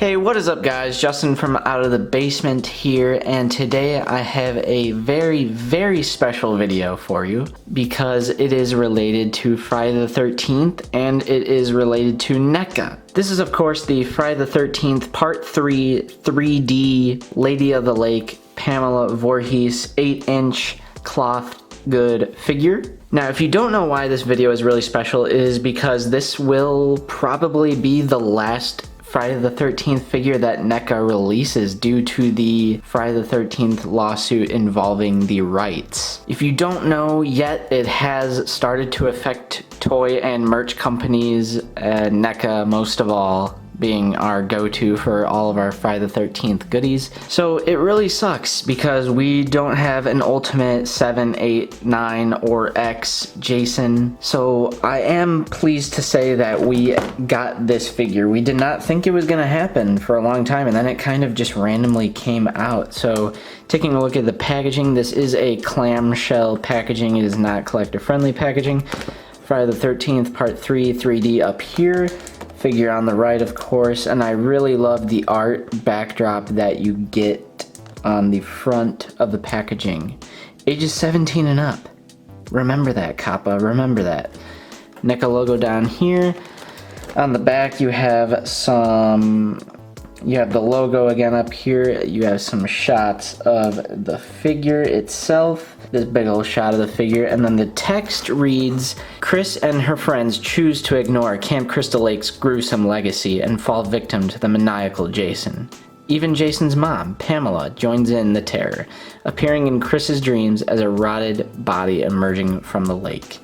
Hey, what is up guys? Justin from Out of the Basement here, and today I have a very special video for you because it is related to Friday the 13th and it is related to NECA. This is of course the Friday the 13th Part 3 3D Lady of the Lake Pamela Voorhees 8-inch cloth good figure. Now, if you don't know why this video is really special, it is because this will probably be the last Friday the 13th figure that NECA releases due to the Friday the 13th lawsuit involving the rights. If you don't know yet, it has started to affect toy and merch companies, NECA most of all being our go-to for all of our Friday the 13th goodies. So it really sucks because we don't have an Ultimate 7, 8, 9, or X Jason. So I am pleased to say that we got this figure. We did not think it was gonna happen for a long time, and then it kind of just randomly came out. So taking a look at the packaging, this is a clamshell packaging. It is not collector-friendly packaging. Friday the 13th Part 3 3D up here. Figure on the right, of course, and I really love the art backdrop that you get on the front of the packaging. Ages 17 and up. Remember that, Kappa, remember that. NECA logo down here. On the back you have the logo again up here. You have some shots of the figure itself, this big old shot of the figure, and then the text reads, Chris and her friends choose to ignore Camp Crystal Lake's gruesome legacy and fall victim to the maniacal Jason. Even Jason's mom, Pamela, joins in the terror, appearing in Chris's dreams as a rotted body emerging from the lake.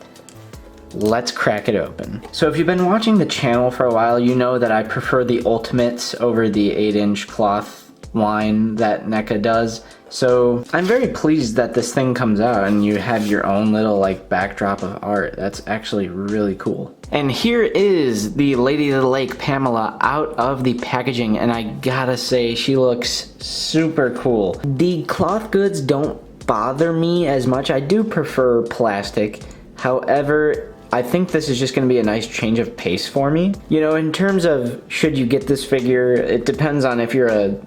Let's crack it open. So if you've been watching the channel for a while, you know that I prefer the Ultimates over the 8-inch cloth line that NECA does. So I'm very pleased that this thing comes out and you have your own little like backdrop of art. That's actually really cool. And here is the Lady of the Lake Pamela out of the packaging, and I gotta say she looks super cool. The cloth goods don't bother me as much. I do prefer plastic. However, I think this is just going to be a nice change of pace for me. You know, in terms of should you get this figure, it depends on if you're a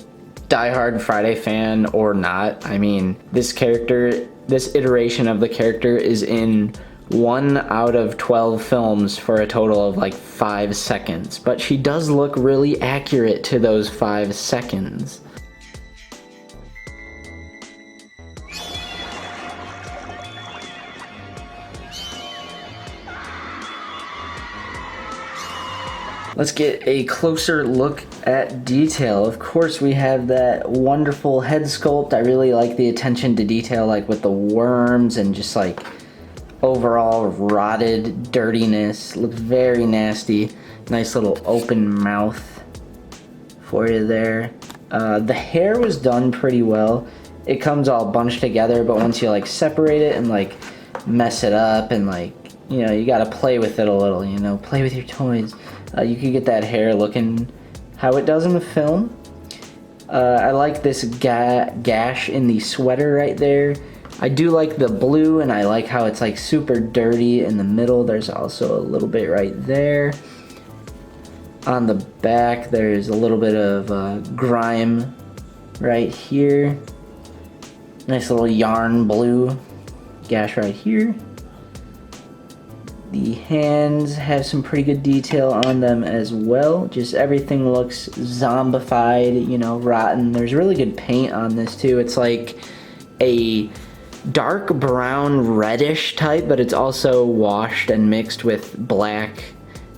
diehard Friday fan or not. I mean, this iteration of the character is in 1 out of 12 films for a total of like 5 seconds. But she does look really accurate to those 5 seconds. Let's get a closer look at detail. Of course, we have that wonderful head sculpt. I really like the attention to detail, like with the worms and just like overall rotted dirtiness. Looks very nasty. Nice little open mouth for you there. The hair was done pretty well. It comes all bunched together, but once you like separate it and like mess it up and like, you know, you gotta play with it a little, you know, play with your toys. You can get that hair looking how it does in the film. I like this gash in the sweater right there. I do like the blue, and I like how it's like super dirty in the middle. There's also a little bit right there. On the back, there's a little bit of grime right here. Nice little yarn blue gash right here. The hands have some pretty good detail on them as well. Just everything looks zombified, you know, rotten. There's really good paint on this too. It's like a dark brown reddish type, but it's also washed and mixed with black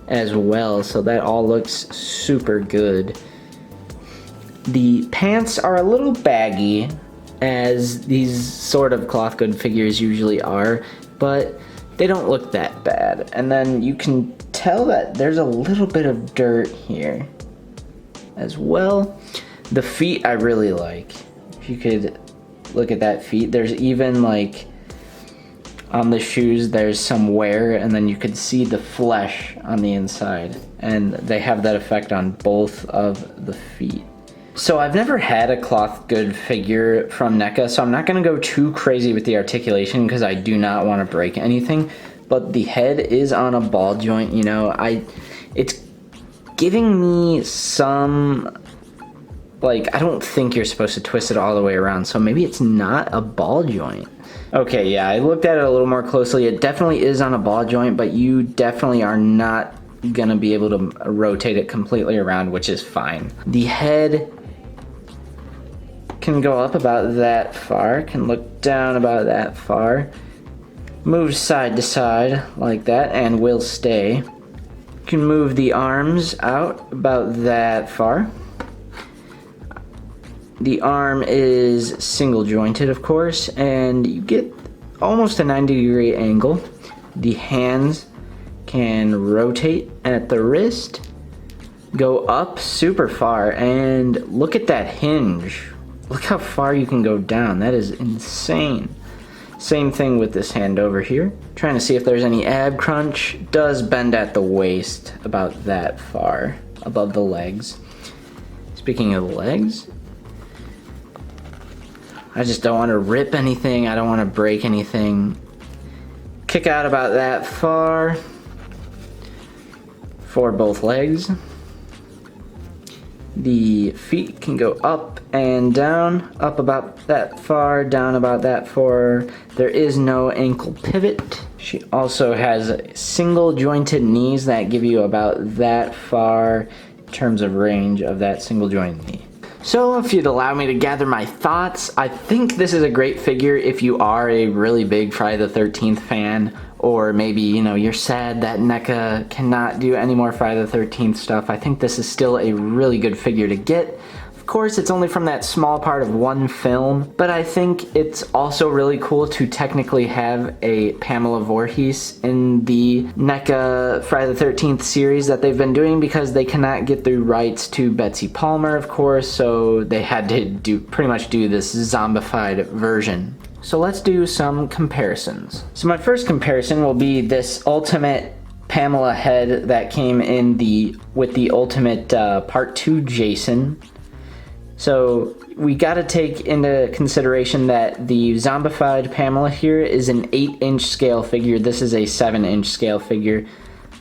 as well. So that all looks super good. The pants are a little baggy, as these sort of cloth good figures usually are, but they don't look that bad. And then you can tell that there's a little bit of dirt here as well. The feet I really like. If you could look at that feet, there's even like on the shoes there's some wear, and then you could see the flesh on the inside, and they have that effect on both of the feet. So I've never had a cloth good figure from NECA, so I'm not going to go too crazy with the articulation because I do not want to break anything. But the head is on a ball joint, you know. It's giving me some like, I don't think you're supposed to twist it all the way around, so maybe it's not a ball joint. Okay, yeah, I looked at it a little more closely. It definitely is on a ball joint, but you definitely are not gonna be able to rotate it completely around, which is fine. The head can go up about that far, can look down about that far, move side to side like that, and will stay. You can move the arms out about that far. The arm is single jointed, of course, and you get almost a 90-degree angle. The hands can rotate at the wrist, go up super far, and look at that hinge. Look how far you can go down. That is insane. Same thing with this hand over here. Trying to see if there's any ab crunch. Does bend at the waist about that far above the legs. Speaking of the legs, I just don't want to rip anything. I don't want to break anything. Kick out about that far for both legs. The feet can go up and down, up about that far, down about that far. There is no ankle pivot. She also has single jointed knees that give you about that far in terms of range of that single jointed knee. So if you'd allow me to gather my thoughts, I think this is a great figure if you are a really big Friday the 13th fan, or maybe, you know, you're sad that NECA cannot do any more Friday the 13th stuff. I think this is still a really good figure to get. Of course, it's only from that small part of one film, but I think it's also really cool to technically have a Pamela Voorhees in the NECA Friday the 13th series that they've been doing, because they cannot get the rights to Betsy Palmer, of course, so they had to pretty much do this zombified version. So let's do some comparisons. So my first comparison will be this Ultimate Pamela head that came in with the Ultimate Part 2 Jason. So we gotta take into consideration that the zombified Pamela here is an 8-inch scale figure. This is a 7-inch scale figure,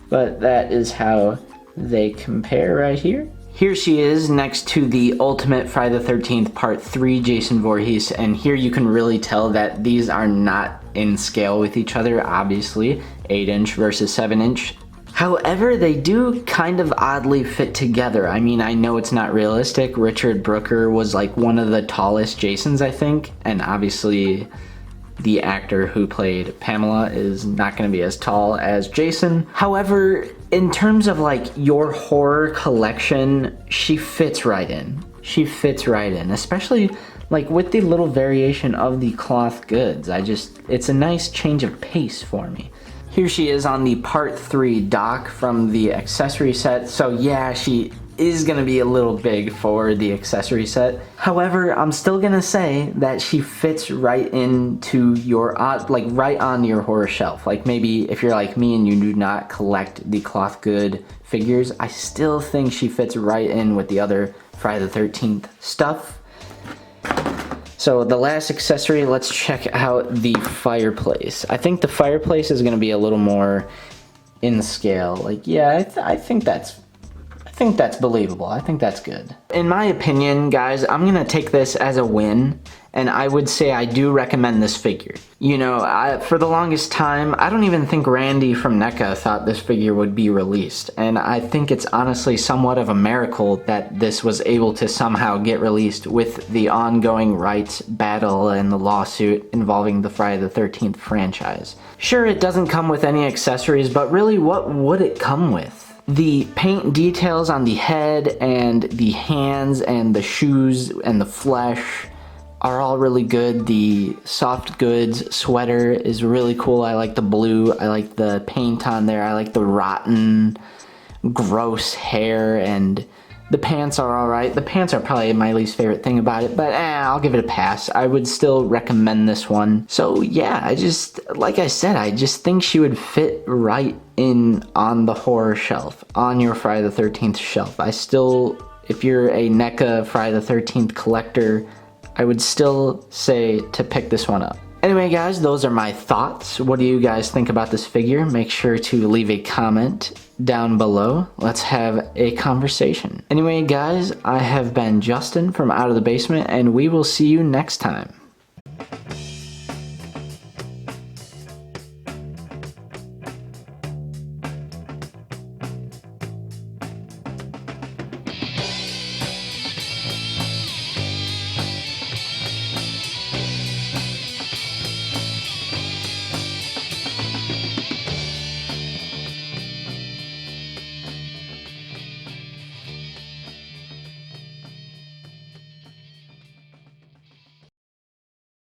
but that is how they compare right here. Here she is next to the Ultimate Friday the 13th Part 3 Jason Voorhees, and here you can really tell that these are not in scale with each other, obviously, 8-inch versus 7-inch. However, they do kind of oddly fit together. I mean, I know it's not realistic. Richard Brooker was like one of the tallest Jasons, I think, and obviously the actor who played Pamela is not going to be as tall as Jason. However, in terms of like your horror collection, she fits right in. She fits right in, especially like with the little variation of the cloth goods. It's a nice change of pace for me. Here she is on the Part 3 dock from the accessory set. So yeah, she is gonna be a little big for the accessory set. However, I'm still gonna say that she fits right into your, like right on your horror shelf. Like maybe if you're like me and you do not collect the cloth good figures, I still think she fits right in with the other Friday the 13th stuff. So the last accessory, let's check out the fireplace. I think the fireplace is gonna be a little more in scale. Like, yeah, I think that's believable. I think that's good. In my opinion, guys, I'm gonna take this as a win, and I would say I do recommend this figure. You know, for the longest time, I don't even think Randy from NECA thought this figure would be released, and I think it's honestly somewhat of a miracle that this was able to somehow get released with the ongoing rights battle and the lawsuit involving the Friday the 13th franchise. Sure, it doesn't come with any accessories, but really, what would it come with? The paint details on the head and the hands and the shoes and the flesh are all really good. The soft goods sweater is really cool. I like the blue. I like the paint on there. I like the rotten, gross hair, and the pants are alright. The pants are probably my least favorite thing about it, but I'll give it a pass. I would still recommend this one. So yeah, like I said, I just think she would fit right in on the horror shelf, on your Friday the 13th shelf. If you're a NECA Friday the 13th collector, I would still say to pick this one up. Anyway guys, those are my thoughts. What do you guys think about this figure? Make sure to leave a comment down below. Let's have a conversation. Anyway guys, I have been Justin from Out of the Basement, and we will see you next time.